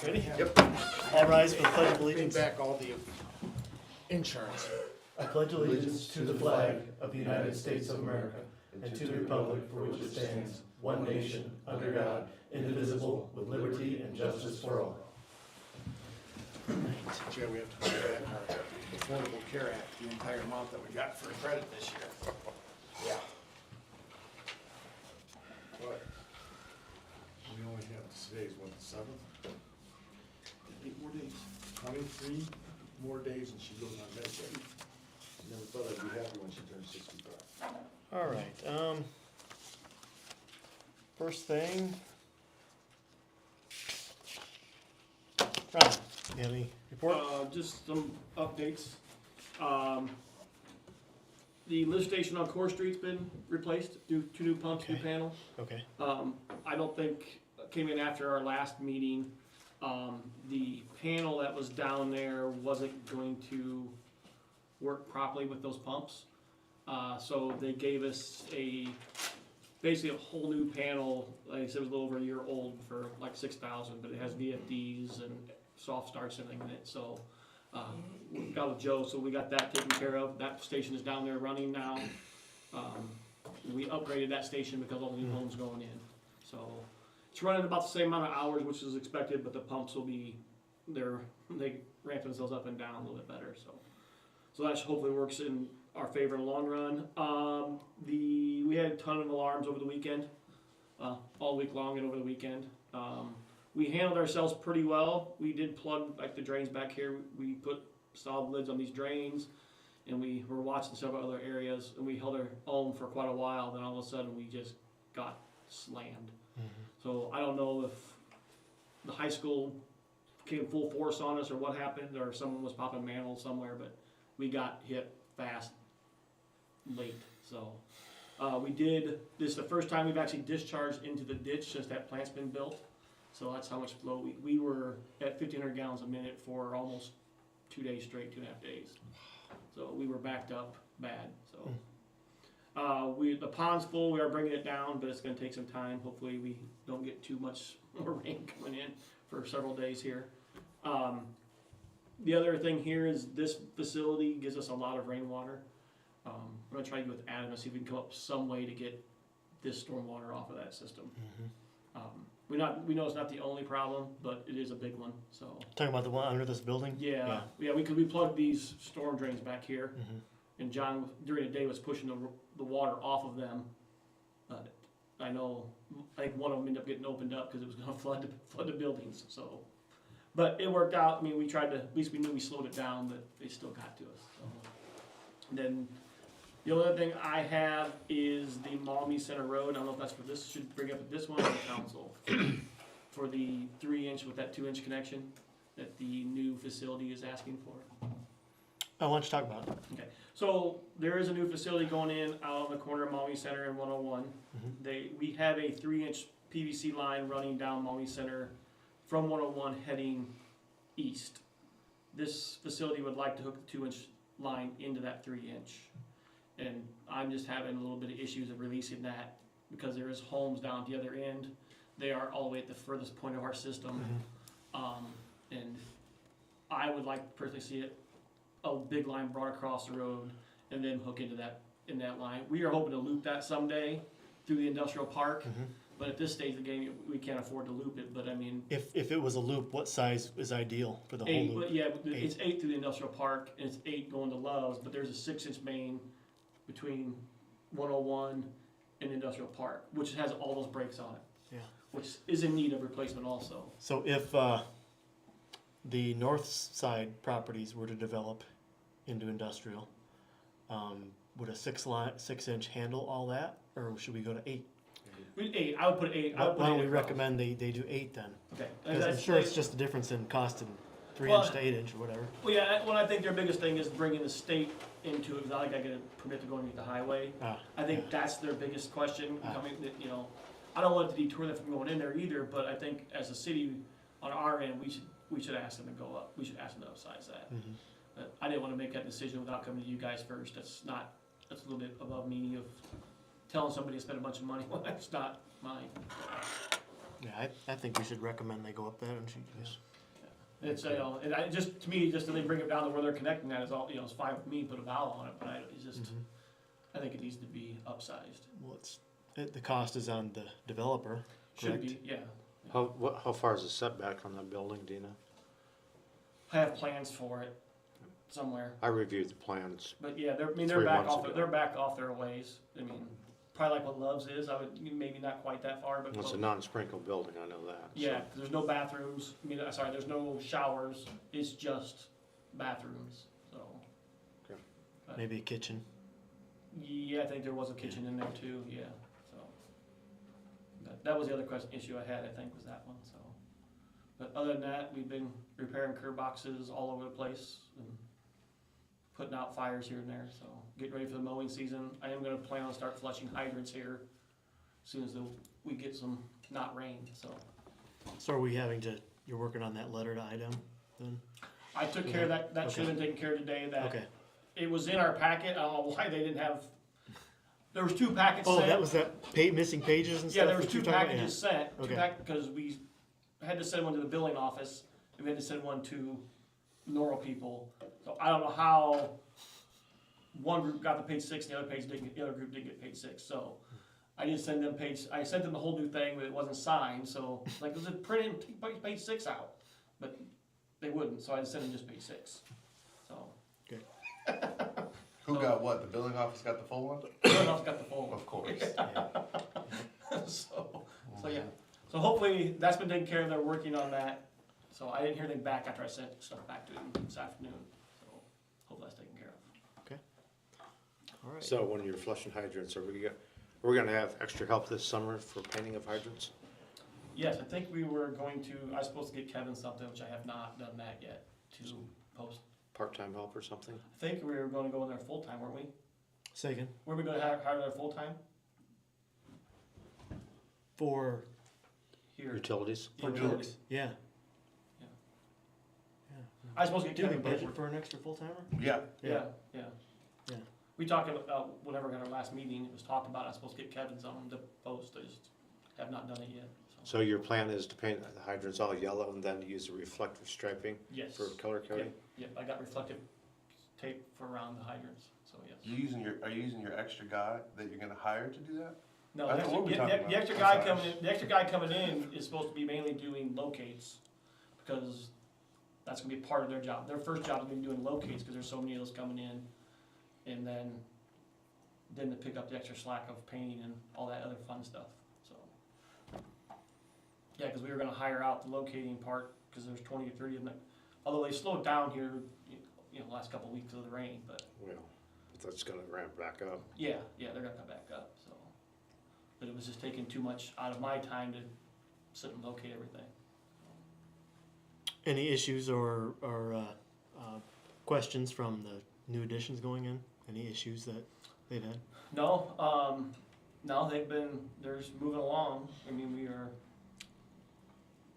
Ready? Yep. All rise for the Pledge of Bring Allegiance. back all the insurance. I pledge allegiance to the flag of the United States of America and to the republic for which it stands, one nation, under God, indivisible, with liberty and justice for all. Chair, we have to pay back our Affordable Care Act, the entire amount that we got for credit this year. Yeah. What? We only have, today's what, the 7th? 8 more days. 23 more days and she goes on Medicaid. Never thought I'd be happy when she turns 65. All right, first thing. Ron, you have any report? Just some updates. The lift station on Core Street's been replaced, two new pumps, new Okay. panels. Okay, I don't think, came in after our last meeting, the panel that was down there wasn't going to work properly with those pumps. So they gave us basically a whole new panel, like I said, it was a little over a year old for like 6,000, but it has VFDs and soft starts and everything in it, so, we got with Joe, so we got that taken care of. That station is down there running now. We upgraded that station because all the new homes going in, so it's running about the same amount of hours, which is expected, but the pumps will be, they ramp themselves up and down a little bit better, so that hopefully works in our favor in the long run. We had a ton of alarms over the weekend, all week long and over the weekend. We handled ourselves pretty well. We did plug like the drains back here. We put solid lids on these drains, and we were watching several other areas, and we held our own for quite a while. Then all of a sudden, we just got slammed. So I don't know if the high school came full force on us or what happened, or someone was popping manholes somewhere, but we got hit fast, late. So we did, this is the first time we've actually discharged into the ditch since that plant's been built. So that's how much flow, we were at 1,500 gallons a minute for almost 2 days straight, 2.5 days. So we were backed up bad, so. The pond's full, we are bringing it down, but it's gonna take some time. Hopefully we don't get too much more rain coming in for several days here. The other thing here is this facility gives us a lot of rainwater. We're gonna try to get with Adam and see if we can come up some way to get this stormwater off of that system. We know it's not the only problem, but it is a big one, so. talking about the one under this building? Yeah, we plugged these storm drains back here, and John, during the day, was pushing the water off of them. I think one of them ended up getting opened up because it was gonna flood the buildings, so. But it worked out. I mean, we tried to, at least we knew we slowed it down, but it still got to us, so. And then, the only other thing I have is the Maumee Center Road. I don't know if that's for this, should bring up this one or the council. For the 3-inch with that 2-inch connection that the new facility is asking for. I want you to talk about it. Okay, so there is a new facility going in out on the corner of Maumee Center and 101. We have a 3-inch PVC line running down Maumee Center from 101 heading east. This facility would like to hook the 2-inch line into that 3-inch. And I'm just having a little bit of issues of releasing that because there is homes down at the other end. They are all the way at the furthest point of our system. And I would like to personally see it, a big line brought across the road and then hook into that line. We are hoping to loop that someday through the industrial park. But at this stage of the game, we can't afford to loop it, but I mean. If it was a loop, what size is ideal for the whole 8, loop? but yeah, it's 8 through the industrial park, and it's 8 going to Love's, but there's a 6-inch main between 101 and industrial park, which has all those breaks on it. Yeah. Which is in need of replacement also. So if the north side properties were to develop into industrial, would a 6-inch handle all that, or should we go to 8? 8, I would put 8. Why don't we recommend they do 8 then? Okay. Because I'm sure it's just the difference in cost in 3-inch to 8-inch or whatever. Well, yeah, well, I think their biggest thing is bringing the state into it. Not like I get a permit to go underneath the highway. I think that's their biggest question. I don't want to detour them from going in there either, but I think as a city, on our end, we should ask them to go up. We should ask them to upsize that. But I didn't want to make that decision without coming to you guys first. That's a little bit above me of telling somebody to spend a bunch of money when that's not mine. Yeah, I think we should recommend they go up that, and It's, and I just, to me, just that they bring it down to where they're connecting that is all, it's fine with me, put a valve on it, but it's just, Mhm. I think it needs to be upsized. Well, the cost is on the developer, Should correct? be, yeah. How far is the setback on that building, do you know? I have plans for it somewhere, I reviewed the plans. but yeah, they're 3 back months off, ago. they're back off their ways. I mean, probably like what Love's is, I would, maybe not quite that far, but It's a close. non-sprinkle building, I know that. so. Yeah, 'cause there's no bathrooms, sorry, there's no showers, it's just bathrooms, so. Maybe a kitchen. Yeah, I think there was a kitchen in there too, yeah, so. That was the other issue I had, I think, was that one, so. But other than that, we've been repairing curb boxes all over the place and putting out fires here and there, so. Getting ready for the mowing season. I am gonna plan on start flushing hydrants here as soon as we get some, not rain, so. So are we you're working on that letter to IDEM then? I took care of that should have been taken care of today, that. Okay. It was in our packet, I don't know why they didn't have, there was 2 packets Oh, sent. that was missing pages and stuff? Yeah, there was that 2 you're talking about? packages sent, Okay. because we had to send one to the billing office, and we had to send one to Normal people. So I don't know how one group got the page 6, the other group didn't get page 6, so. I didn't send them I sent them the whole new thing, but it wasn't signed, so, like, was it print and take page 6 out? But they wouldn't, so I just sent them just page 6, so. Who got what? The billing office got the full one? Everyone else got the full one. Of course. So yeah. So hopefully that's been taken care of. They're working on that. So I didn't hear anything back after I sent stuff back to him this afternoon. So hopefully that's taken care of. All right. So when you're flushing hydrants, we're gonna have extra help this summer for painting of hydrants? Yes, I think we were going to, I was supposed to get Kevin something, which I have not done that yet, to post. Part-time help or something? I think we were gonna go in there full-time, weren't we? Say again. Were we gonna hire there full-time? For Here. Utilities? jerks? Yeah. Yeah. Yeah. I was supposed to get Did we Kevin budget paperwork. for an extra full-timer? Yeah. Yeah. Yeah. We talked about, whenever we had our last meeting, it was talked about, I was supposed to get Kevin something to post, I just have not done it yet, so. So your plan is to paint the hydrants all yellow and then use the reflective striping Yes. for color coding? Yep, I got reflective tape for around the hydrants, so yes. Are you using your extra guy that you're gonna hire to do that? No, I the thought, what were we extra, talking the about? extra I'm guy sorry. coming in is supposed to be mainly doing locates, because that's gonna be part of their job. Their first job is gonna be doing locates, because there's so many of those coming in, and then to pick up the extra slack of painting and all that other fun stuff, so. Yeah, because we were gonna hire out the locating part, because there's 20 to 30 of them, although they slowed down here, the last couple of weeks of the rain, but Well, that's gonna ramp back up. yeah, they're gonna come back up, so. But it was just taking too much out of my time to sit and locate everything. Any issues or questions from the new additions going in? Any issues that they've had? No, they're just moving along. I mean, we are,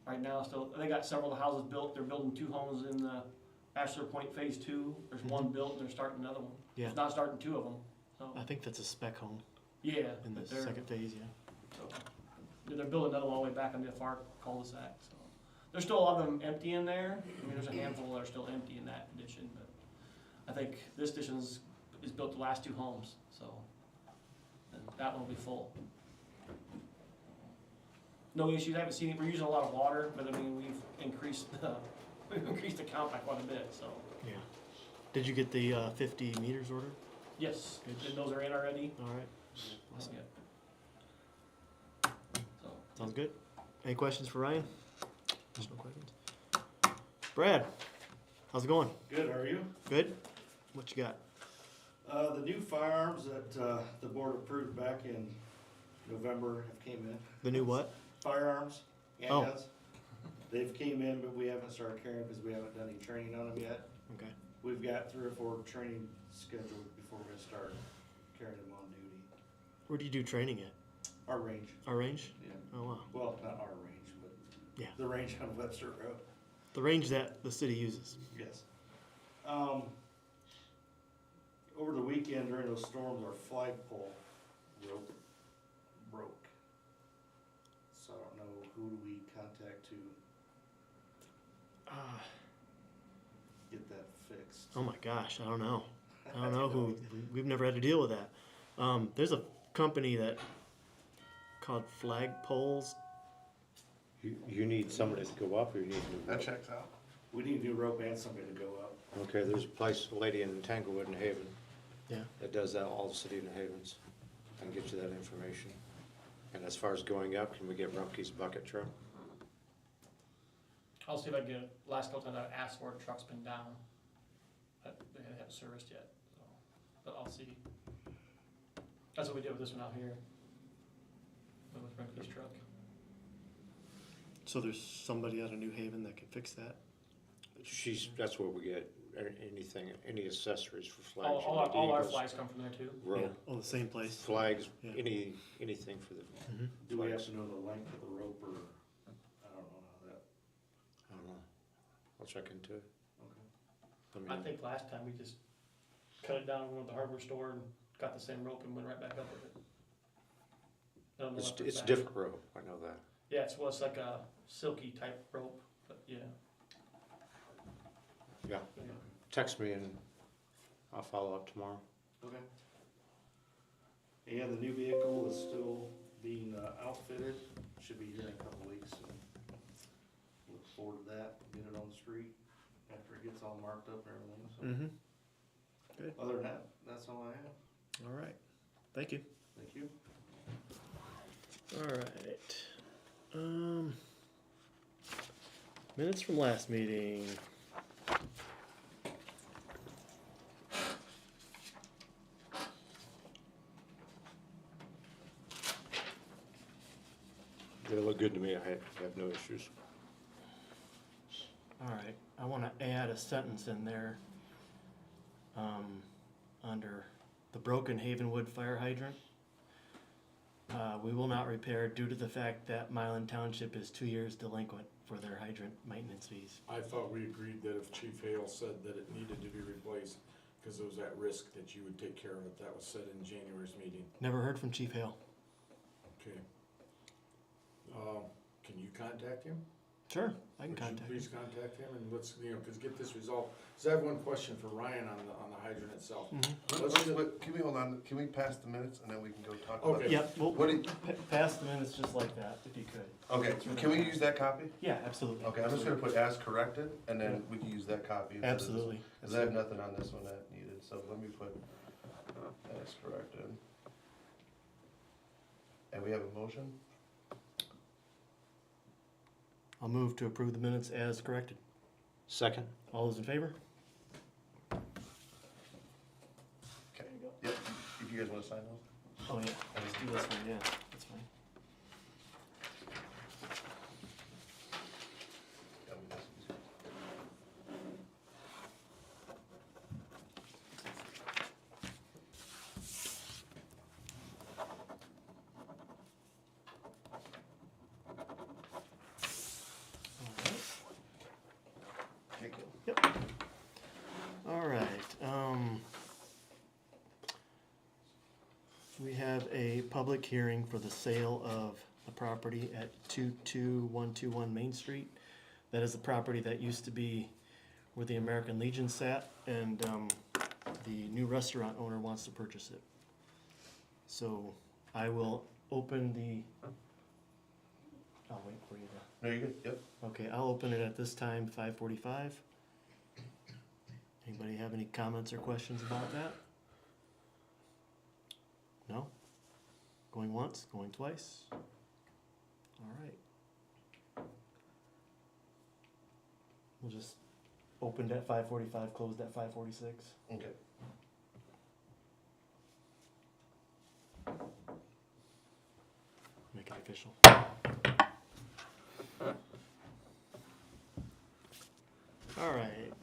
right now, still, they got several of the houses built. They're building 2 homes in the Bachelor Point Phase 2. There's one built, and they're starting another one. Yeah. If not starting 2 of them, so, I think that's a spec home yeah. in the but they're- second phase, yeah. So, they're building another one all the way back on the far cul-de-sac, so. There's still a lot of them empty in there. I mean, there's a handful that are still empty in that addition, but I think this addition is built the last 2 homes, so. And that one will be full. No issues, I haven't seen it, we're using a lot of water, but I mean, we've increased the count by quite a bit, so. Yeah. Did you get the 50 meters ordered? Yes, Good. and those are in already. All right. Awesome. Yeah. So, Sounds good. Any questions for Ryan? There's no questions. Brad, how's it going? Good, how are you? Good? What you got? The new firearms that, the board approved back in November have came in. The new what? Firearms, Oh. handguns. They've came in, but we haven't started carrying because we haven't done any training on them yet. Okay. We've got 3 or 4 training scheduled before we're gonna start carrying them on duty. Where do you do training at? Our range, Our range? yeah. Oh, wow. Well, not our range, but Yeah. the range on Webster Road. The range that the city uses. Yes. Over the weekend during those storms, our flagpole rope broke. So I don't know who do we contact to. fixed? Oh my gosh, I don't know. I don't know who, we've never had to deal with that. There's a company that called Flagpoles. You need somebody to go up, or you need new That rope? checks out. We need new rope and somebody to go up. Okay, there's a place, a lady in Tanglewood, New Haven, Yeah. that does that, all the city of New Havens. I can get you that information. And as far as going up, can we get Rumpke's bucket truck? I'll see if I can get it. Last couple times I asked for it, the truck's been down. But they haven't serviced yet, so, but I'll see. That's what we did with this one out here. With Rumpke's truck. So there's somebody out of New Haven that can fix that? That's where we get anything, any accessories for flags. All our eagles, flags come from there too. Yeah. Rope, Oh, the same place? flags, Yeah. anything for the Do we have flags. to know the length of the rope or, I don't know how that, I don't know. I'll check into it. okay. I think last time we just cut it down, went to the hardware store and got the same rope and went right back up with it. I don't know It's, if it's it's back. different rope, I know that. Yeah, it's like a silky type rope, but yeah. Yeah, text me and I'll follow up tomorrow. Okay. And the new vehicle is still being outfitted, should be here in a couple weeks, and look forward to that, get it on the street after it gets all marked up and everything, so. Mm-hmm. Other than that, that's all I have, All right. Thank you. thank you. All right. Minutes from last meeting. They look good to me, I have no issues. All right. I want to add a sentence in there under the broken Havenwood fire hydrant. We will not repair due to the fact that Milan Township is 2 years delinquent for their hydrant maintenance fees. I thought we agreed that if Chief Hale said that it needed to be replaced, because it was at risk, that you would take care of it, that was said in January's meeting. Never heard from Chief Hale. Okay. Can you contact him? Sure, I can Would you contact him. please contact him and let's, cause get this resolved. So I have one question for Ryan on the hydrant itself. Mhm. Let's just- Can we hold on, can we pass the minutes and then we can go talk about Okay. it? Yep, we'll What do you, pass the minutes just like that, if you could. okay, can we use that copy? Yeah, absolutely. Okay, I'm just gonna put as corrected, and then we can use that copy. instead of this. Absolutely. Cause I have nothing on this one that needed, so let me put as corrected. And we have a motion? I'll move to approve the minutes as corrected. Second? All those in favor? Okay, yep, if you guys wanna sign those? Oh, yeah, let's do this one, yeah, that's fine. Yeah, we just- Thank you. All right, we have a public hearing for the sale of the property at 22121 Main Street. That is the property that used to be where the American Legion sat, and the new restaurant owner wants to purchase it. So I will open the, I'll wait for you to. No, you're good, yep. Okay, I'll open it at this time, 5:45. Anybody have any comments or questions about that? No? Going once, going twice? All right. We'll just opened at 5:45, closed at 5:46. Okay. Make it official. All right.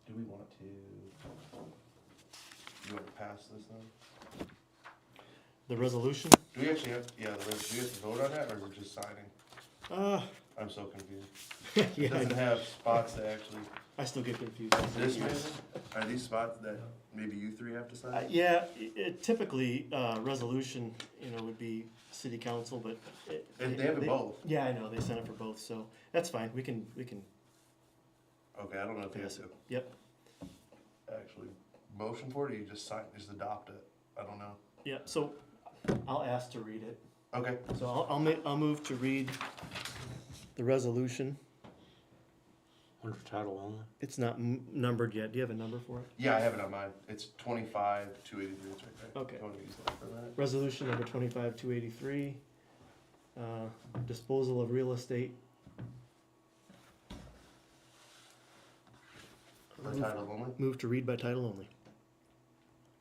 Do we want to, you want to pass this then? The resolution? Do we actually have, yeah, do we have to vote on that, or is it just signing? I'm so confused. It Yeah, doesn't have spots that actually, I still get confused. this reason, are these spots that maybe you three have to sign? Yeah, typically, resolution, would be city council, but. They have it both. Yeah, I know, they sent it for both, so that's fine, we can Okay, I don't know if you have Yes. to Yep, actually motion for it, or you just sign, just adopt it. I don't know. yeah, so I'll ask to read it. Okay. So I'll move to read the resolution. Under title only. It's not numbered yet. Do you have a number for it? Yeah, I have it on mine. It's 25-283. It's right there. Okay. You want to use that for that? Resolution number 25-283, disposal of real estate. By title only. Move to read by title only.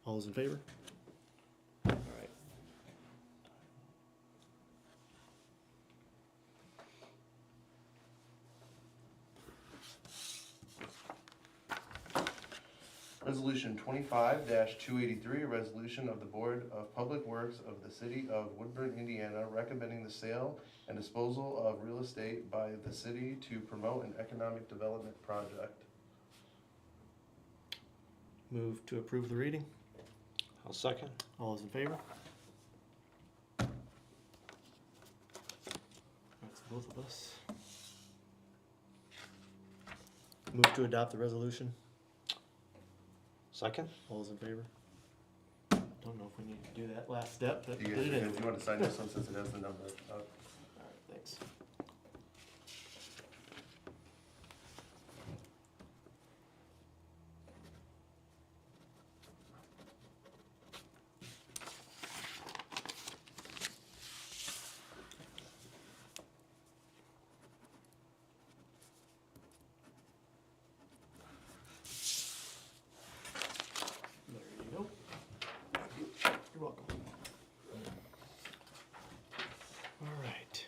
All those in favor? All right. Resolution 25-283, a resolution of the Board of Public Works of the City of Woodburn, Indiana, recommending the sale and disposal of real estate by the city to promote an economic development project. Move to approve the reading. I'll second. All those in favor? That's both of us. Move to adopt the resolution. Second? All those in favor? Don't know if we need to do that last step, but You did guys, it anyway. if you want to sign this one since it has the number. All right, thanks. There you go. You're welcome. All right.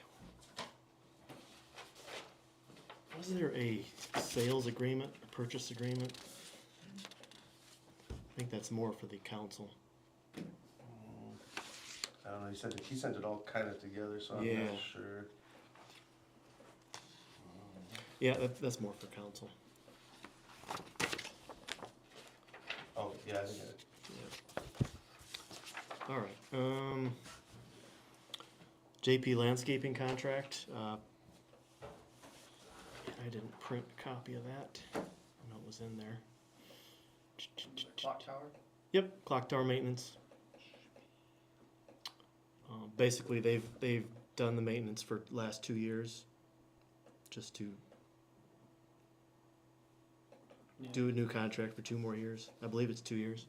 Was there a sales agreement, a purchase agreement? I think that's more for the council. I don't know, he sent it all kind of together, so I'm Yeah. not sure. Yeah, that's more for council. Oh, yeah, I think Yeah. All right, JP Landscaping contract, I didn't print a copy of that. I know it was in there. Clock tower? Yep, clock tower maintenance. Basically, they've done the maintenance for last 2 years, just to do a new contract for 2 more years. I believe it's 2 years.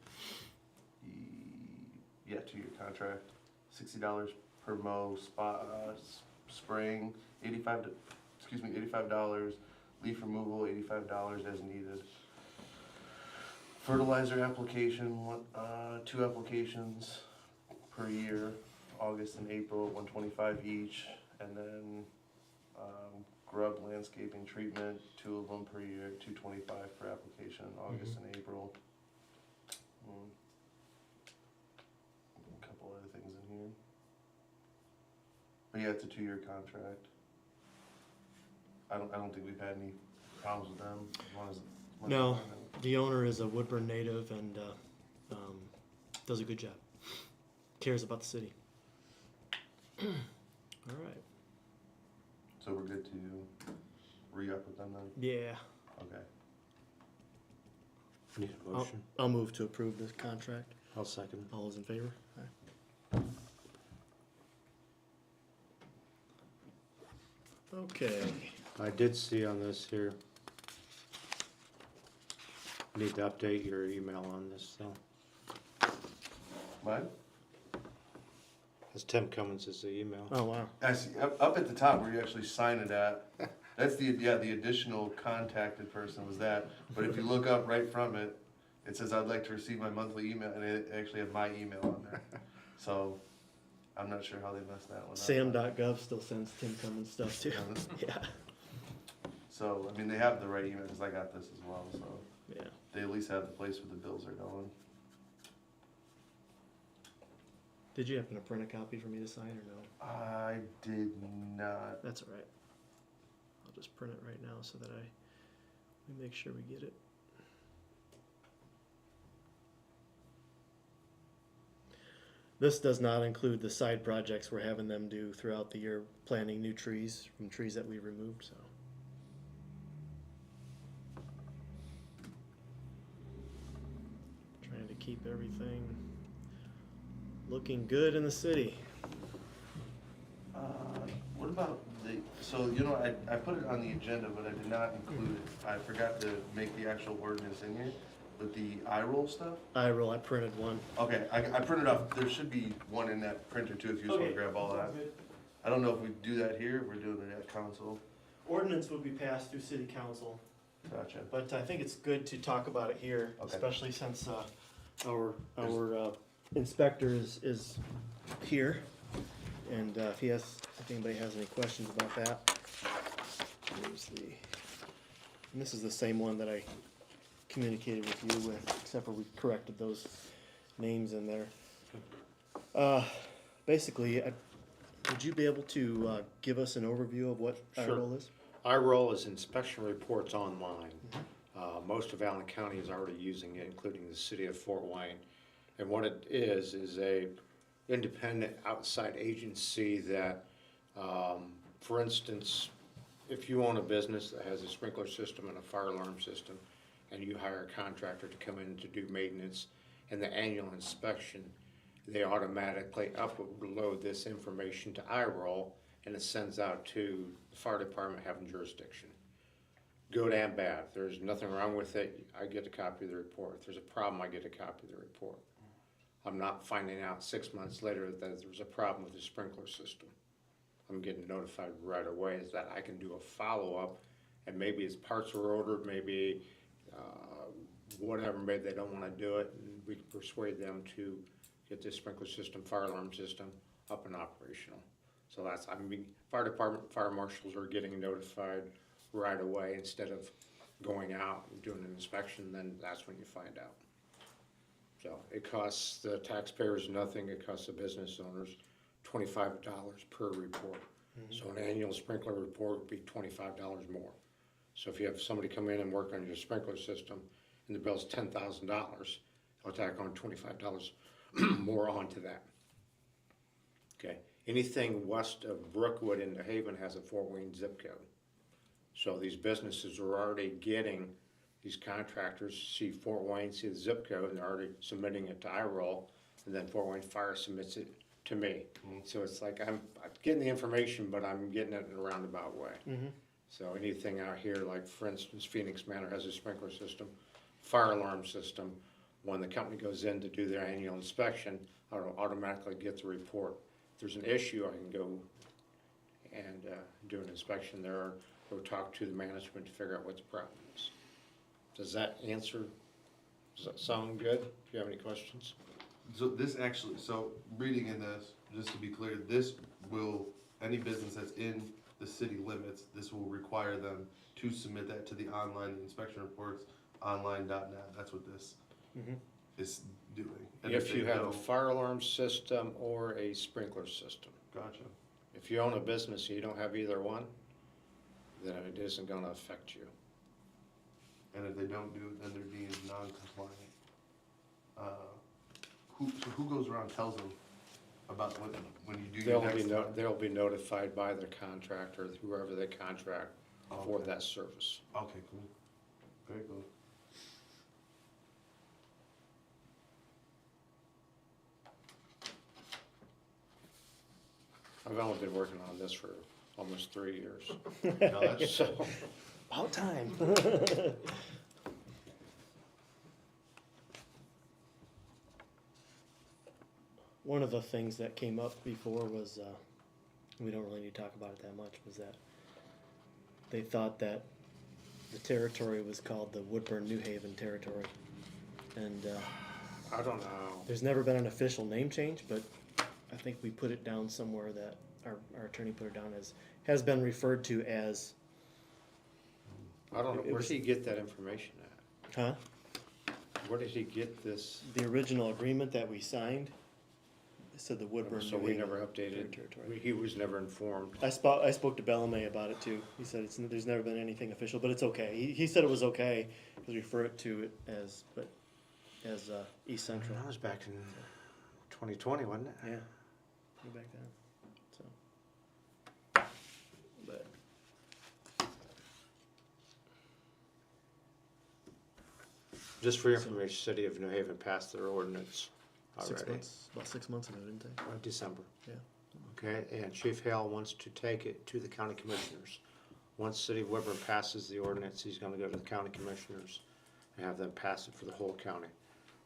Yeah, 2-year contract, $60 per mow, spraying, $85, leaf removal, $85 as needed. Fertilizer application, 2 applications per year, August and April, $125 each, and then grub landscaping treatment, 2 of them per year, $225 per application, August and April. A couple other things in here. But yeah, it's a 2-year contract. I don't think we've had any problems with them, as long as. No. The owner is a Woodburn native and does a good job. Cares about the city. All right. So we're good to re-up with them then? Yeah. Okay. Need a motion? I'll move to approve this contract. I'll second. All those in favor? Aye. Okay. I did see on this here. Need to update your email on this, so. Mine? As Tim Cummins is the email. Oh, wow. I see, up at the top where you actually sign it at, that's the additional contacted person was that. But if you look up right from it, it says, I'd like to receive my monthly email, and it actually has my email on there. So, I'm not sure how they messed that one up. Sam.gov still sends Tim Cummins stuff too. Yeah. So, I mean, they have the right email, because I got this as well, so Yeah. they at least have the place where the bills are going. Did you happen to print a copy for me to sign or no? I did not. That's all right. I'll just print it right now so that we make sure we get it. This does not include the side projects we're having them do throughout the year, planting new trees from trees that we removed, so. keep everything looking good in the city. What about so, I put it on the agenda, but I did not include it. I forgot to make the actual ordinance in here, but the I-roll stuff? I printed one. Okay, I printed off, there should be one in that printer too, if you just wanna grab all that. I don't know if we do that here, if we're doing it at council. Ordinance would be passed through city council, Gotcha. but I think it's good to talk about it here, Okay. especially since our inspector is here. And if anybody has any questions about that. And this is the same one that I communicated with you with, except for we corrected those names in there. Basically, would you be able to give us an overview of what Sure. IRL is? IROL is inspection reports online. Most of Allen County is already using it, including the city of Fort Wayne. And what it is a independent outside agency that, for instance, if you own a business that has a sprinkler system and a fire alarm system, and you hire a contractor to come in to do maintenance and the annual inspection, they automatically upload this information to IROL, and it sends out to the fire department having jurisdiction. Good and bad. If there's nothing wrong with it, I get a copy of the report. If there's a problem, I get a copy of the report. I'm not finding out 6 months later that there's a problem with the sprinkler system. I'm getting notified right away, is that I can do a follow-up, and maybe it's parts were ordered, maybe whatever, maybe they don't wanna do it, and we can persuade them to get this sprinkler system, fire alarm system up and operational. So fire department, fire marshals are getting notified right away instead of going out and doing an inspection, then that's when you find out. So it costs the taxpayers nothing, it costs the business owners $25 per report. So an annual sprinkler report would be $25 more. So if you have somebody come in and work on your sprinkler system and the bill's $10,000, I'll tack on $25 more onto that. Okay, anything west of Brookwood in New Haven has a Fort Wayne zip code. So these businesses are already getting, these contractors see Fort Wayne, see the zip code, and they're already submitting it to IROL, and then Fort Wayne Fire submits it to me. So it's like I'm getting the information, but I'm getting it in a roundabout way. So anything out here, like for instance, Phoenix Manor has a sprinkler system, fire alarm system. When the company goes in to do their annual inspection, I'll automatically get the report. If there's an issue, I can go and do an inspection there, or talk to the management to figure out what the problem is. Does that sound good? Do you have any questions? So reading in this, just to be clear, any business that's in the city limits, this will require them to submit that to the online inspection reports, online.net. That's what this is doing. And If you they have a don't- fire alarm system or a sprinkler system. Gotcha. If you own a business and you don't have either one, then it isn't gonna affect you. And if they don't do it, then they're deemed non-compliant. Who goes around and tells them about when you do your next one? They'll be notified by the contractor, whoever they contract for Okay. that service. Okay, cool. Very cool. I've only been working on this for almost 3 years. No, that's, So, About time. One of the things that came up before was, we don't really need to talk about it that much, was that they thought that the territory was called the Woodburn New Haven territory. And I don't know. there's never been an official name change, but I think we put it down somewhere that our attorney put it down as, has been referred to as, I don't know, It where was- did he get that information at? huh? Where did he get this? The original agreement that we signed said the Woodburn So New we Haven never updated, territory. he was never informed. I spoke to Bellamy about it too. He said there's never been anything official, but it's okay. He said it was okay to refer it to it as East Central. That was back in 2020, wasn't it? Yeah, way back then. So, but Just for your information, City of New Haven passed their ordinance already. 6 months, about 6 months ago, didn't they? December. Yeah. Okay, and Chief Hale wants to take it to the county commissioners. Once City of Woodburn passes the ordinance, he's gonna go to the county commissioners and have them pass it for the whole county.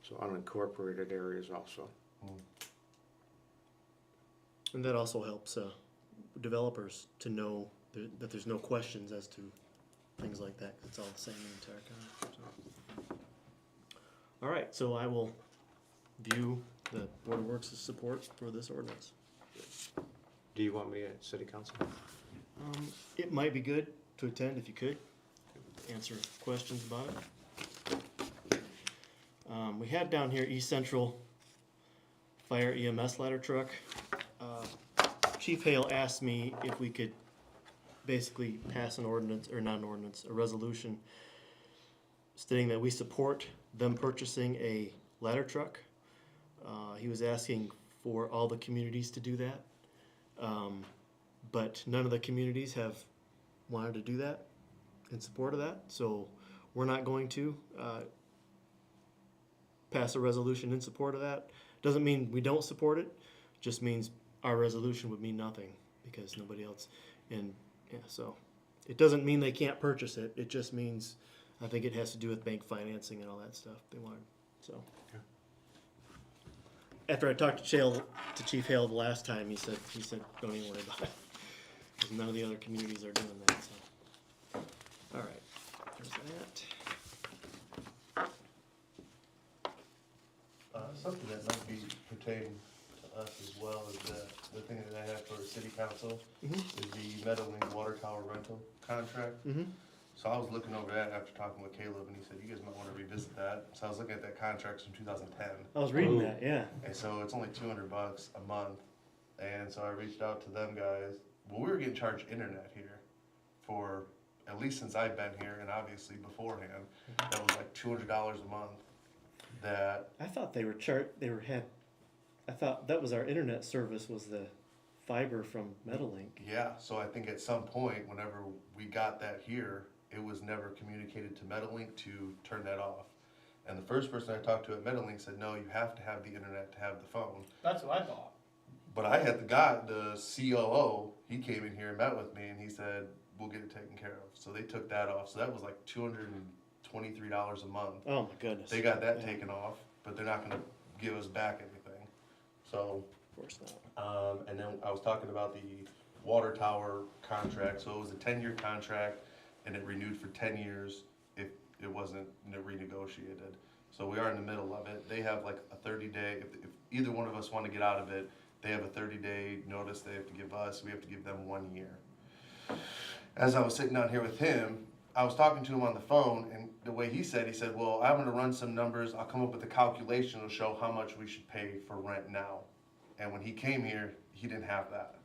So unincorporated areas also. And that also helps developers to know that there's no questions as to things like that, 'cause it's all the same in the entire county. So. All right, so I will view the Board of Works' support for this ordinance. Do you want me at city council? It might be good to attend if you could, answer questions about it. We had down here East Central Fire EMS ladder truck. Chief Hale asked me if we could basically pass an ordinance, or not an ordinance, a resolution stating that we support them purchasing a ladder truck. He was asking for all the communities to do that. But none of the communities have wanted to do that in support of that, so we're not going to pass a resolution in support of that. Doesn't mean we don't support it, just means our resolution would mean nothing because nobody else. And yeah, so it doesn't mean they can't purchase it. It just means I think it has to do with bank financing and all that stuff they wanted. So Okay. after I talked to Chief Hale the last time, he said don't even worry about it. 'Cause none of the other communities are doing that. So all right, there's that. Something that might be pertaining to us as well is the thing that I have for city council Mhm. is the Meadowlink water tower rental contract. Mhm. So I was looking over that after talking with Caleb, and he said, you guys might wanna revisit that. So I was looking at that contract from 2010. I was reading Ooh. that. Yeah. And so it's only $200 a month. And so I reached out to them guys. Well, we were getting charged internet here for at least since I've been here, and obviously beforehand. That was like $200 a month. That I thought they were I thought that was our internet service was the fiber from Meadowlink. yeah. So I think at some point, whenever we got that here, it was never communicated to Meadowlink to turn that off. And the first person I talked to at Meadowlink said, no, you have to have the internet to have the phone. That's what I thought. But I had the COO, he came in here and met with me and he said, we'll get it taken care of. So they took that off. So that was like $223 a month. Oh my goodness. They got that Yeah. taken off, but they're not gonna give us back anything. So, Of course not. and then I was talking about the water tower contract. So it was a 10-year contract and it renewed for 10 years if it wasn't renegotiated. So we are in the middle of it. They have like a 30-day, if either one of us want to get out of it, they have a 30-day notice they have to give us. We have to give them 1 year. As I was sitting down here with him, I was talking to him on the phone, and the way he said, well, I'm gonna run some numbers, I'll come up with a calculation to show how much we should pay for rent now. And when he came here, he didn't have that.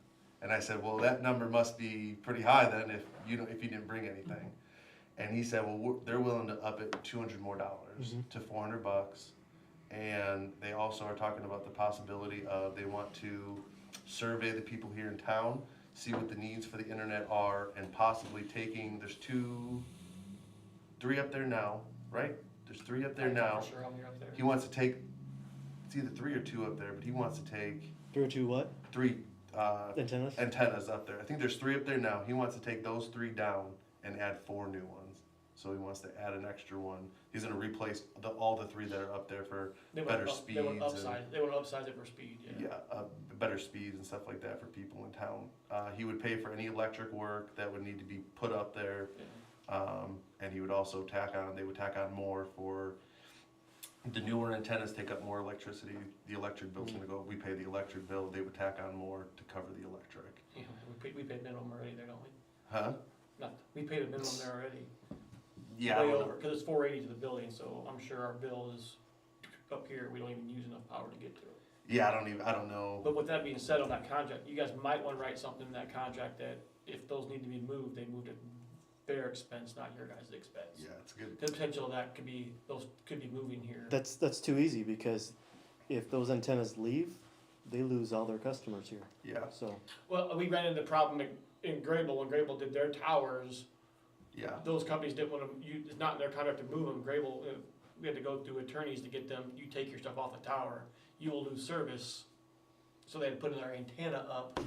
And I said, well, that number must be pretty high then if you didn't bring anything. And he said, well, they're willing to up it $200 more to $400. And they also are talking about the possibility of they want to survey the people here in town, see what the needs for the internet are, and possibly there's 3 up there now, right? There's 3 up there now. For sure, I'm up there. He wants to take, it's either 3 or 2 up there, but he wants to take 3 or 2 what? 3 Antennas? antennas up there. I think there's 3 up there now. He wants to take those 3 down and add 4 new ones. So he wants to add an extra one. He's gonna replace all the 3 that are up there for better speeds. They would and- upsize it for speed, yeah. better speeds and stuff like that for people in town. He would pay for any electric work that would need to be put up there. Yeah. And he would also they would tack on more for the newer antennas take up more electricity. The electric bill's gonna go, we pay the electric bill, they would tack on more to cover the electric. Yeah, we paid minimum already there, don't we? Huh? We paid a minimum there already. Yeah, I Way don't know. over, cause it's 480 to the building, so I'm sure our bill is up here, we don't even use enough power to get to it. Yeah, I don't know. But with that being said, on that contract, you guys might wanna write something in that contract that if those need to be moved, they moved at their expense, not your guys' expense. Yeah, it's good. The potential of that those could be moving here. That's too easy because if those antennas leave, they lose all their customers here. Yeah, So Well, we ran into the problem in Grable, when Grable did their towers, yeah. those companies didn't wanna, it's not in their contract to move them, Grable, we had to go through attorneys to get them, you take your stuff off the tower, you will lose service. So they had to put their antenna up,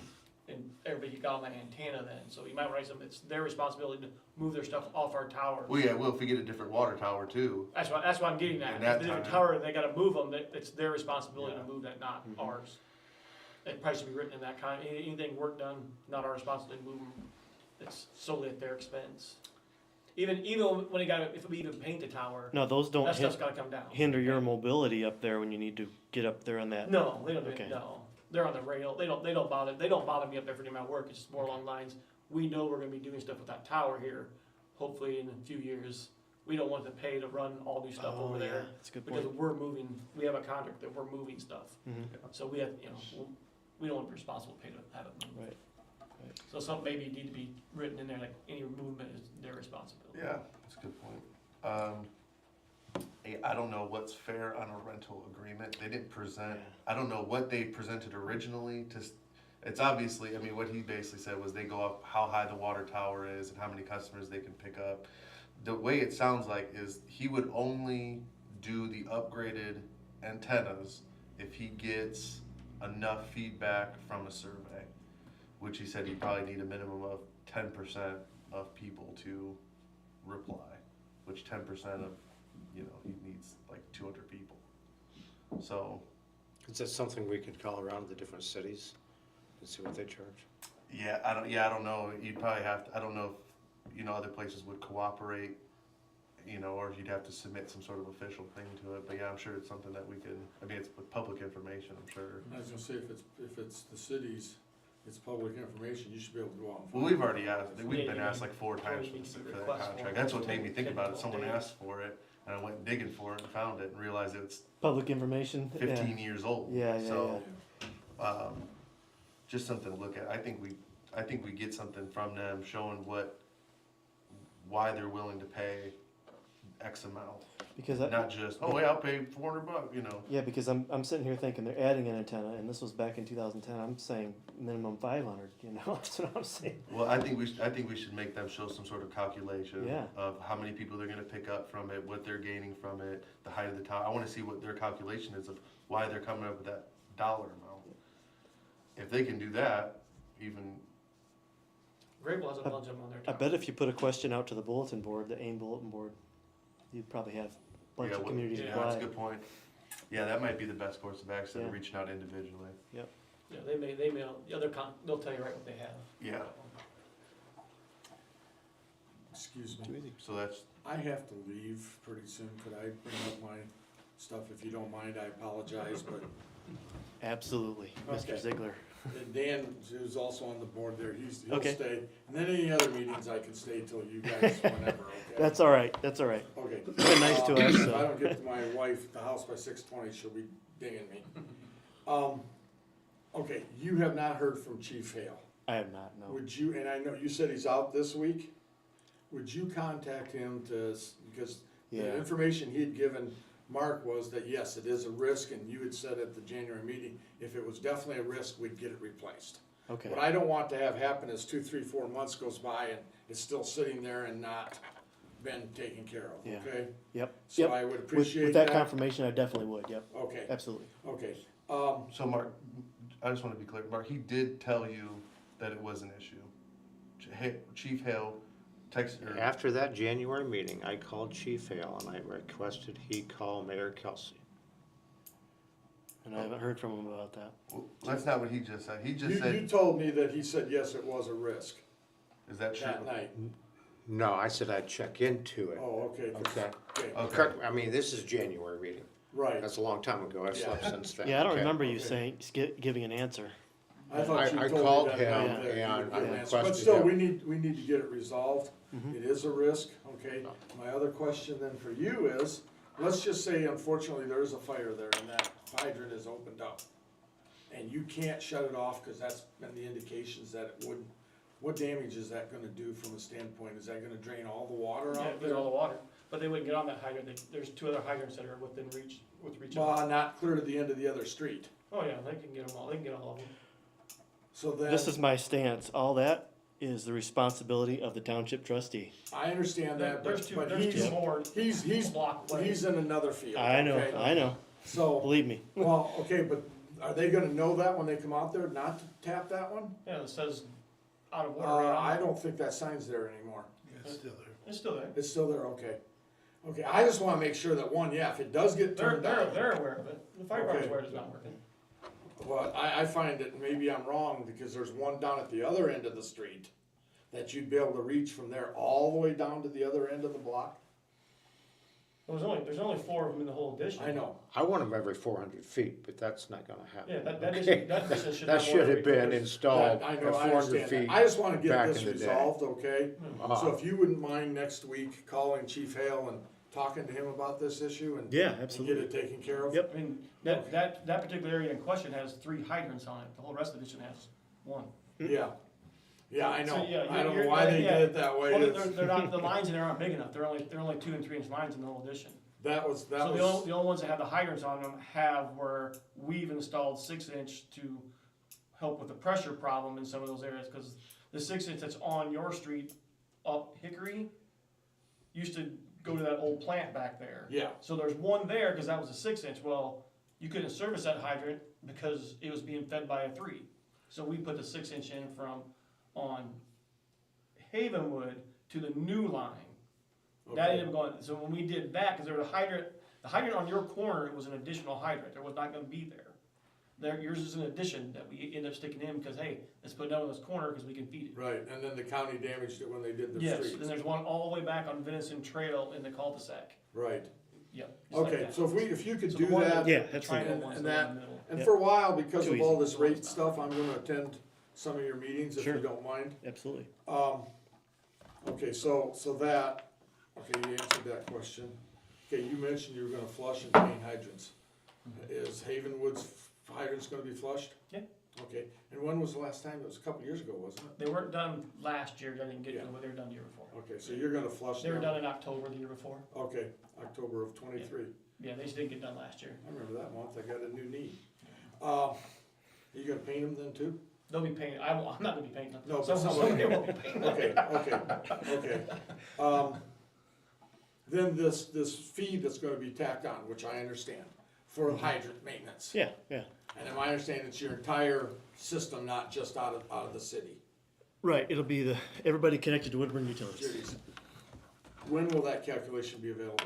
and everybody got on that antenna then, so you might write something, it's their responsibility to move their stuff off our tower. Well, yeah, well, if we get a different water tower too. That's what I'm getting at, In that if they have a time. tower, they gotta move them, it's their responsibility to Yeah. move that, not Mhm. ours. It probably should be written in that anything work done, not our responsibility to move them, it's solely at their expense. Even when if we even paint the tower, No, those don't that stuff's gotta come down. hinder your mobility up there when you need to get up there on that. No, they don't do Okay. it, no. They're on the rail, they don't bother me up there for the amount of work, it's just more along lines, we know we're gonna be doing stuff with that tower here, hopefully in a few years. We don't want to pay to run all new stuff over there, That's a good because point. we're moving, we have a contract that we're moving stuff. Mhm. So we have, we don't want to be responsible to pay to have it moved. Right. So some maybe need to be written in there, like any movement is their responsibility. Yeah, that's a good point. I don't know what's fair on a rental agreement. They didn't present, Yeah. I don't know what they presented originally to, it's obviously, I mean, what he basically said was they go up how high the water tower is and how many customers they can pick up. The way it sounds like is he would only do the upgraded antennas if he gets enough feedback from a survey, which he said he'd probably need a minimum of 10% of people to reply, which 10% of, he needs like 200 people. So, Is that something we could call around the different cities and see what they charge? I don't know. You'd probably have to, I don't know if, other places would cooperate, or you'd have to submit some sort of official thing to it. But yeah, I'm sure it's something that we can, it's public information, I'm sure. I was gonna say, if it's the cities, it's public information, you should be able to go out and Well, find we've it. already asked, we've Yeah, been you asked need- like 4 times you need to for that request contract. one. That's what made me think about it. Someone 10 asked for it, and I went digging for it and found it and realized it's Public information. 15 years old. Yeah, yeah, So, just something to look at. I think we get something from them showing why they're willing to pay X amount, Because not just, oh, yeah, I'll pay $400, yeah, because I'm sitting here thinking they're adding an antenna, and this was back in 2010. I'm saying minimum 500. That's what I'm saying. Well, I think we should make them show some sort of calculation Yeah. of how many people they're gonna pick up from it, what they're gaining from it, the height of the tower. I wanna see what their calculation is of why they're coming up with that dollar amount. If they can do that, even, Grable has a bunch of them on their I tower. bet if you put a question out to the bulletin board, the AIM bulletin board, you'd probably have a bunch yeah, of communities yeah, apply. that's a good point. Yeah, that might be the best course of action, Yeah. reaching out individually. Yeah, they'll tell you right what they have. Yeah, Excuse me, Too easy. so that's, I have to leave pretty soon, could I bring up my stuff, if you don't mind, I apologize, but Absolutely, Mr. Okay. Ziegler. Dan, who's also on the board there, he'll Okay. stay, and then any other meetings, I can stay till you guys, whenever, okay? That's all right. That's all right. Okay. been nice to us, If so. I don't get to my wife at the house by 6:20, she'll be dinging me. Okay, you have not heard from Chief Hale. I have not. No. Would you, and I know you said he's out this week, would you contact him because the Yeah. information he had given Mark was that, yes, it is a risk, and you had said at the January meeting, if it was definitely a risk, we'd get it replaced. Okay. What I don't want to have happen is 2, 3, 4 months goes by and it's still sitting there and not been taken care of, Yeah. okay? Yep. So Yep. I would With, appreciate with that that. confirmation, I definitely would. Yep. Okay, Absolutely. okay. so Mark, I just wanna be clear, Mark, he did tell you that it was an issue. Chief Hale texted, or After that January meeting, I called Chief Hale and I requested he call Mayor Kelsey. And I haven't heard from him about that. well, that's not what he just said. He just You said, told me that he said, yes, it was a risk is that true? that night. No, I said I'd check into it. Oh, okay. Okay. Okay, Okay. Correct, I mean, this is January meeting. right. That's a long time ago. I've slept Yeah. since then. Yeah, I don't Okay. remember you Okay. saying giving an answer. I thought you I told called me that him night that you and would I give an answer. But requested still, him. we need to get it resolved. Mhm. It is a risk, okay? My other question then for you is, let's just say unfortunately there is a fire there and that hydrant is opened up. And you can't shut it off because that's been the indications that it would. What damage is that gonna do from a standpoint? Is that gonna drain all the water Yeah, out get there? all the water, but they wouldn't get on that hydrant, there's 2 other hydrants that are within reach. Well, not clear to the end of the other street. Oh, yeah, they can get them all of them. So then. This is my stance. All that is the responsibility of the township trustee. I understand that, There's two, but there's two he's, more. he's block away. he's in another field. I know, okay? I know, So, believe me. well, okay, but are they gonna know that when they come out there, not to tap that one? Yeah, it says out of order. right on I it. don't think that sign's there anymore. It's still there. It's still there, okay. Okay, I just wanna make sure that one, yeah, if it does get turned down. They're aware of it. The fire department's Okay. aware it's not working. Well, I find that maybe I'm wrong, because there's one down at the other end of the street that you'd be able to reach from there all the way down to the other end of the block. There's only 4 of them in the whole addition. I know, I want them every 400 feet, but that's not gonna happen. Yeah, that Okay? addition, that addition should That have should more have been than installed I at know, I 400 understand feet. that. I just wanna get back this in the day. resolved, okay? Uh-huh. So if you wouldn't mind next week calling Chief Hale and talking to him about this issue and Yeah, and absolutely. get it taken care of? Yep. I mean, that particular area in question has 3 hydrants on it. The whole rest of the addition has 1. Yeah, yeah, I know. So, yeah, I don't know you're- why they yeah. did it that way. Well, It's- they're not, the lines in there aren't big enough. They're only 2 and 3 inch lines in the whole addition. That So was, the only ones that have the hydrants on them have where we've installed 6-inch to help with the pressure problem in some of those areas, cause the 6-inch that's on your street up Hickory used to go to that old plant back there. yeah, So there's one there, cause that was a 6-inch, well, you couldn't service that hydrant because it was being fed by a 3. So we put the 6-inch in from on Havenwood to the new line. That okay, ended up going, so when we did that, cause there was the hydrant on your corner, it was an additional hydrant, there was not gonna be there. Yours is an addition that we ended up sticking in, because hey, let's put it down in this corner, cause we can feed it. right, and then the county damaged it when they did the Yes, streets. then there's one all the way back on Venison Trail in the cul-de-sac, Right, yep. just like okay, that. so if you could So do the one that, Yeah, the that's triangle and- one's and there in that- the middle. and Yep. for a while, because Too of all easy. this rate stuff, I'm gonna attend some of your meetings if Sure. you don't mind. Absolutely. Okay, so that, okay, you answered that question. Okay, you mentioned you were gonna flush and paint hydrants. Is Havenwood's hydrants gonna be flushed? Yeah. Okay, and when was the last time? It was a couple years ago, wasn't it? They weren't done last year, I didn't get to Yeah. them, but they were done the year before. Okay, so you're gonna flush They were them? done in October the year before, Okay, October of '23. yeah, they just didn't get done last year. I remember that month, I got a new knee. Are you gonna paint them then too? They'll be painted, I'm not gonna be painting them. No, but Somebody will be painting them. Okay. Then this fee that's gonna be tacked on, which I understand, for hydrant maintenance. Yeah, yeah. And in my understanding, it's your entire system, not just out of the city. Right, it'll be everybody connected to Woodburn Utilities. Jeez. When will that calculation be available?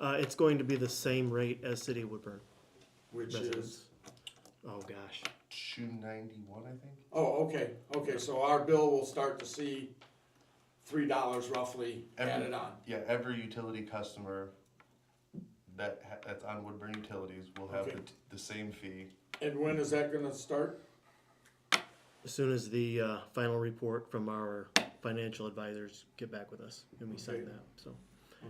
It's going to be the same rate as City of Woodburn Which is, residents. Oh, gosh. $291, I think. oh, okay, so our bill will start to see $3 roughly added on. Yeah, every utility customer that's on Woodburn Utilities will have Okay. the same fee. And when is that gonna start? As soon as the final report from our financial advisors get back with us and we sign Okay. that, so.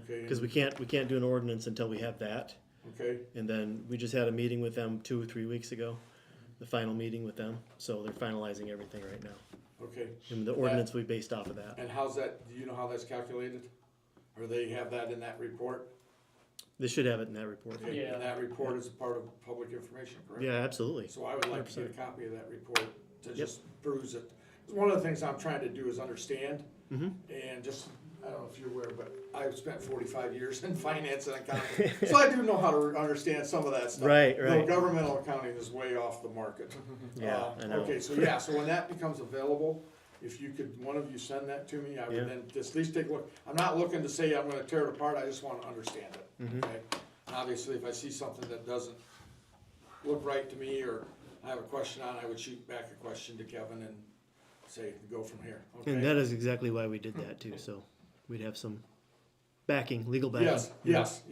Okay, Because we can't do an ordinance until we have that. okay, And then we just had a meeting with them 2 or 3 weeks ago, the final meeting with them. So they're finalizing everything right now. okay. And the ordinance will be based off of that. And how's that, do you know how that's calculated? Or they have that in that report? They should have it in that report. Okay, Yeah. and that report is a part of public information, correct? Yeah, absolutely. So I would like to get a 100%. copy of that report to just peruse it. One of the things I'm trying to do is understand, Mhm. and just, I don't know if you're aware, but I've spent 45 years in finance and accounting. So I do know how to understand some of that stuff. Right, Though right. governmental accounting is way off the market. Yeah, I know. Okay, so yeah, so when that becomes available, if you could, one of you send that to me, I Yeah. would then just at least take a look. I'm not looking to say I'm gonna tear it apart, I just wanna understand it, Mhm. okay? And obviously, if I see something that doesn't look right to me, or I have a question on, I would shoot back a question to Kevin and say, go from here, okay? And that is exactly why we did that too, so we'd have some backing, legal backing. Yes.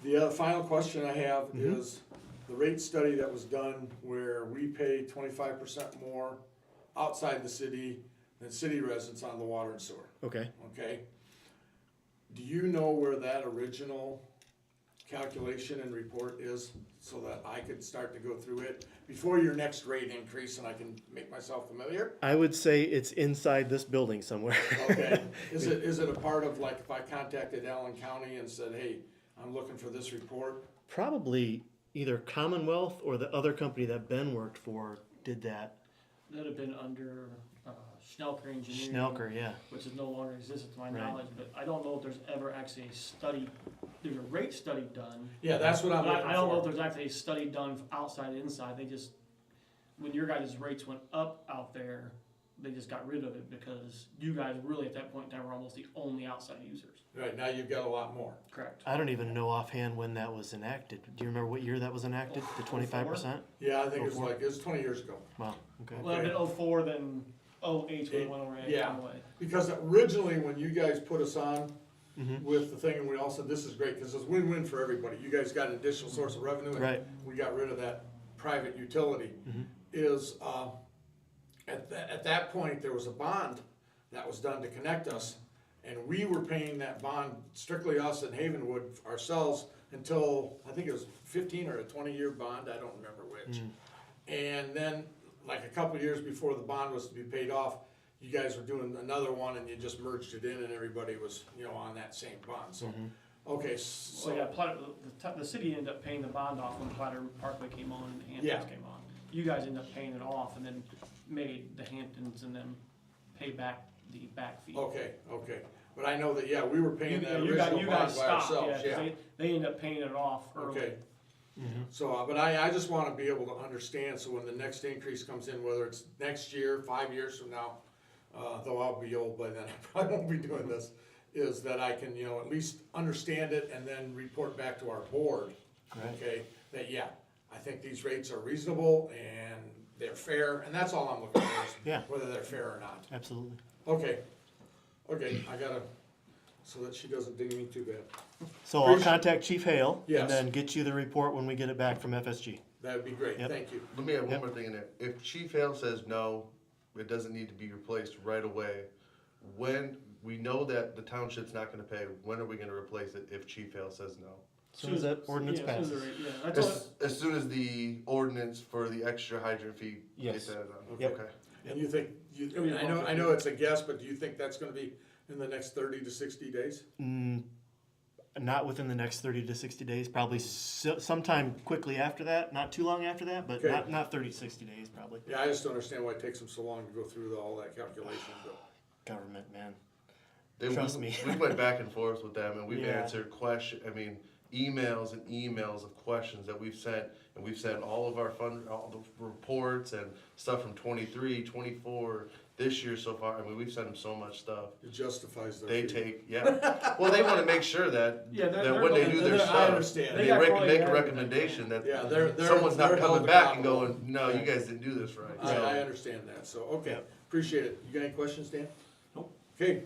The other final question I have Mhm. is the rate study that was done where we pay 25% more outside the city than city residents on the water and sewer, Okay. okay? Do you know where that original calculation and report is, so that I could start to go through it before your next rate increase and I can make myself familiar? I would say it's inside this building somewhere. Okay, is it a part of, like, if I contacted Allen County and said, hey, I'm looking for this report? Probably either Commonwealth or the other company that Ben worked for did that. That'd have been under, Schnelker Engineering. Schnelker, yeah. Which is no longer existent to my Right. knowledge, but I don't know if there's ever actually a study, there's a rate study done. Yeah, that's what I'm But looking I don't know if for. there's actually a study done outside and inside, they just, when your guys' rates went up out there, they just got rid of it because you guys really at that point in time were almost the only outside users. Right, now you've got a lot more. Correct. I don't even know offhand when that was enacted. Do you remember what year that was enacted? The 25%? Yeah, I think it was 04? like, it was 20 years ago. Wow, okay. Well, it'd been 04, then 08 when it went away. Yeah. Anyway. Because originally, when you guys put us on Mhm. with the thing, and we all said, this is great, because it's win-win for everybody. You guys got an additional source of revenue, and Right. we got rid of that private utility. Mhm. Is, at that point, there was a bond that was done to connect us, and we were paying that bond, strictly us and Havenwood ourselves, until, I think it was 15 or a 20-year bond, I don't remember which. Mm. And then, like a couple years before the bond was to be paid off, you guys were doing another one and you just merged it in and everybody was, on that same bond, so, Mhm. okay, So yeah, the city ended up paying the bond off when Platter Parkway came on and the Hamptons Yeah. came on. You guys ended up paying it off and then made the Hamptons and them pay back the back fee. okay, but I know that, yeah, we were paying that You original guys bond by stopped, yeah, ourselves, 'cause yeah. they ended up paying it off early. Okay, Mhm. so, but I just wanna be able to understand, so when the next increase comes in, whether it's next year, 5 years from now, though I'll be old by then, I probably won't be doing this, is that I can, at least understand it and then report back to our board, Right. okay, that, yeah, I think these rates are reasonable and they're fair, and that's all I'm looking for, is Yeah. whether they're fair or not. Absolutely. Okay, I gotta, so that she doesn't ding me too bad. So I'll contact Chief Hale Yes. and then get you the report when we get it back from FSG. That'd be great, Yep. thank you. Let me add one Yep. more thing in there. If Chief Hale says no, it doesn't need to be replaced right away, when, we know that the township's not gonna pay, when are we gonna replace it if Chief Hale says no? As soon as that ordinance Yeah, as soon passes. as the rate- yeah, that's all. As soon as the ordinance for the extra hydrant fee Yes. gets added on? Yep. Okay. And you think, I know it's a guess, but do you think that's gonna be in the next 30 to 60 days? Not within the next 30 to 60 days, probably sometime quickly after that, not too long after that, but Okay. not 30 to 60 days probably. Yeah, I just don't understand why it takes them so long to go through all that calculation, but. Government, man. They- Trust me. We went back and forth with them and we've Yeah. answered emails and emails of questions that we've sent, and we've sent all of all the reports and stuff from 23, 24, this year so far. I mean, we've sent them so much stuff. It justifies their They fee. take, yeah. Well, they wanna make sure that, Yeah, that when they do their I stuff, understand. They they got make quality a everything. recommendation that Yeah, they're. someone's not they're held coming back and accountable. going, no, you Right. guys didn't do this right. I So- understand that, so, okay, Yep. appreciate it. You got any questions, Dan? Nope. Okay.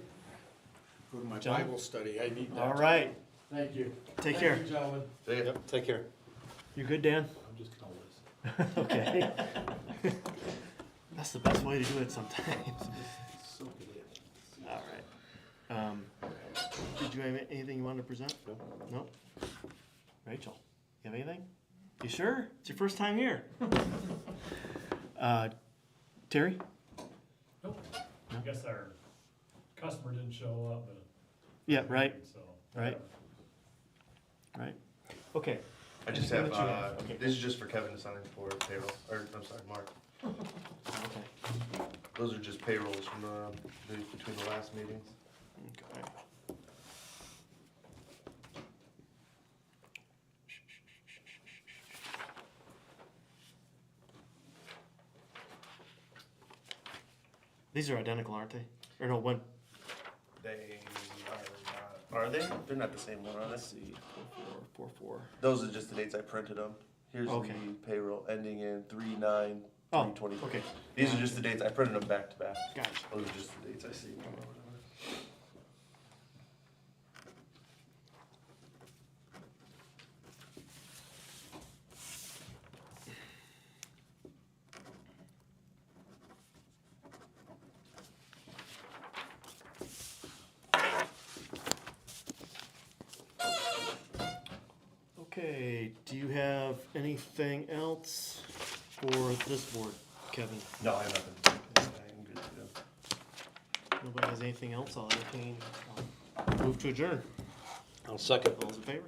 Go to my John? Bible study, I need that. All right. Thank you. Take care. Thank you, gentlemen. They- Take care. You good, Dan? I'm just gonna listen. Okay. That's the best way to do it sometimes. All right. Did you have anything you wanted to present? No. Rachel, you have anything? You sure? It's your first time here. Terry? I guess our customer didn't show up, but. Yeah, right, So. Right. right. Okay. I just Anything have, that you have? Okay. this is just for Kevin to sign for payroll, or, I'm sorry, Mark. Okay. Those are just payrolls from between the last meetings. Okay. These are identical, aren't they? Or no, one. They are not, are they? They're not the same one, are they? Let's see. 4. Those are just the dates I printed them. Here's Okay. the payroll ending in 3/9/2023. Oh, okay. These are just the dates, I printed them back to back. Gotcha. Those are just the dates I see. Okay, do you have anything else for this board, Kevin? No, I have nothing. I'm good to go. Nobody has anything else? I'll entertain. Move to adjourn. I'll second. All those in favor?